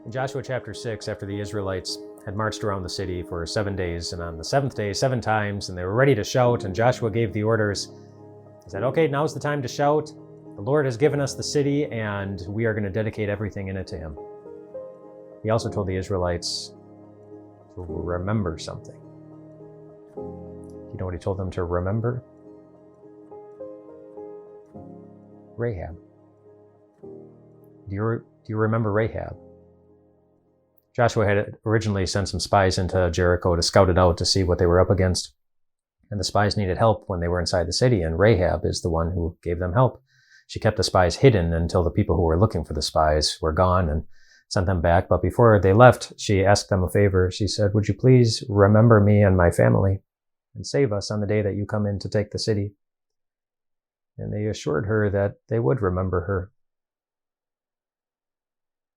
In Joshua chapter 6, after the Israelites had marched around the city for 7 days, and on the seventh day, 7 times, and they were ready to shout, and Joshua gave the orders, he said, okay, now's the time to shout. The Lord has given us the city, and we are going to dedicate everything in it to him. He also told the Israelites to remember something. Do you know what he told them to remember? Rahab. Do you remember Rahab? Joshua had originally sent some spies into Jericho to scout it out to see what they were up against. And the spies needed help when they were inside the city, and Rahab is the one who gave them help. She kept the spies hidden until the people who were looking for the spies were gone and sent them back. But before they left, she asked them a favor. She said, would you please remember me and my family and save us on the day that you come in to take the city? And they assured her that they would remember her.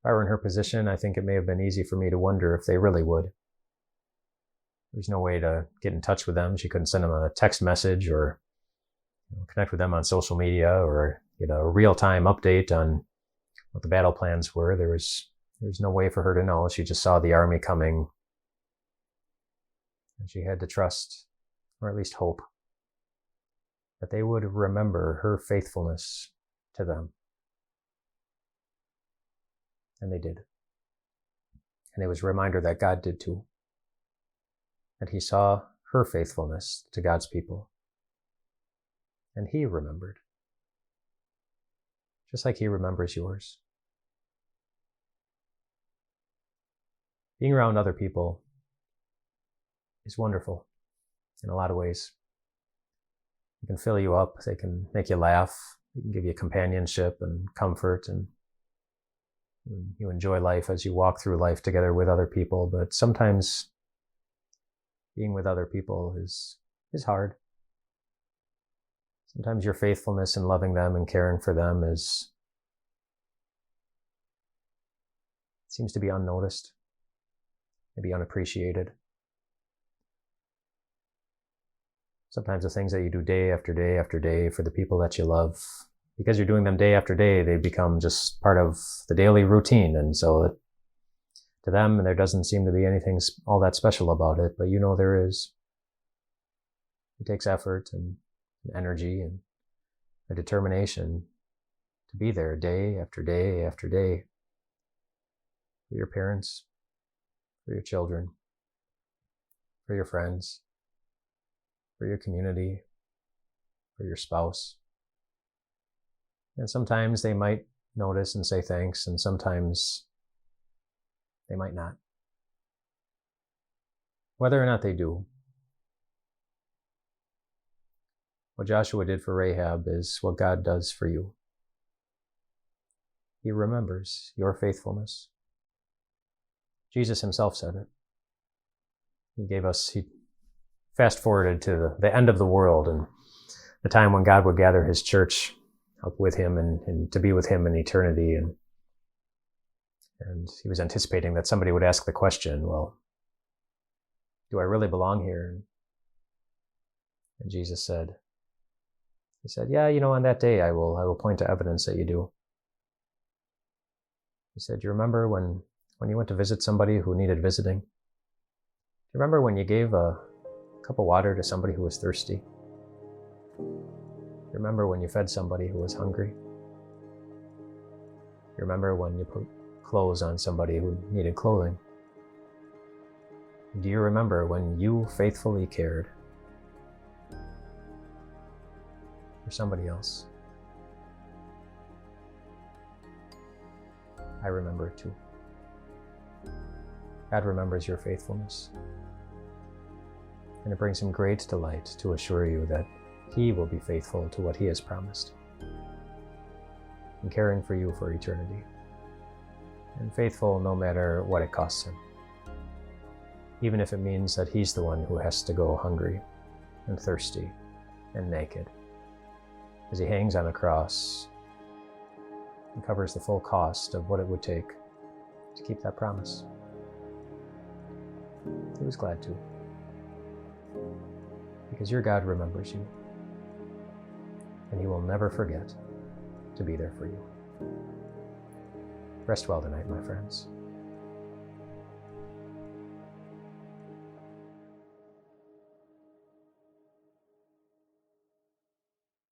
If I were in her position, I think it may have been easy for me to wonder if they really would. There's no way to get in touch with them. She couldn't send them a text message or connect with them on social media or get a real-time update on what the battle plans were. There was no way for her to know. She just saw the army coming, and she had to trust, or at least hope, that they would remember her faithfulness to them. And they did. And it was a reminder that God did too. That he saw her faithfulness to God's people. And he remembered. Just like he remembers yours. Being around other people is wonderful in a lot of ways. They can fill you up. They can make you laugh. They can give you companionship and comfort, and you enjoy life as you walk through life together with other people. But sometimes being with other people is hard. Sometimes your faithfulness in loving them and caring for them seems to be unnoticed, maybe unappreciated. Sometimes the things that you do day after day after day for the people that you love, because you're doing them day after day, they become just part of the daily routine. And so to them, there doesn't seem to be anything all that special about it, but you know there is. It takes effort and energy and a determination to be there day after day after day for your parents, for your children, for your friends, for your community, for your spouse. And sometimes they might notice and say thanks, and sometimes they might not. Whether or not they do, what Joshua did for Rahab is what God does for you. He remembers your faithfulness. Jesus himself said it. He fast forwarded to the end of the world and the time when God would gather his church up with him and to be with him in eternity. And he was anticipating that somebody would ask the question, well, do I really belong here? And Jesus said, yeah, on that day I will point to evidence that you do. He said, you remember when you went to visit somebody who needed visiting? Do you remember when you gave a cup of water to somebody who was thirsty? You remember when you fed somebody who was hungry? You remember when you put clothes on somebody who needed clothing? Do you remember when you faithfully cared for somebody else? I remember it too. God remembers your faithfulness. And it brings him great delight to assure you that he will be faithful to what he has promised, and caring for you for eternity, and faithful no matter what it costs him, even if it means that he's the one who has to go hungry and thirsty and naked as he hangs on a cross and covers the full cost of what it would take to keep that promise. He was glad to, because your God remembers you, and he will never forget to be there for you. Rest well tonight, my friends.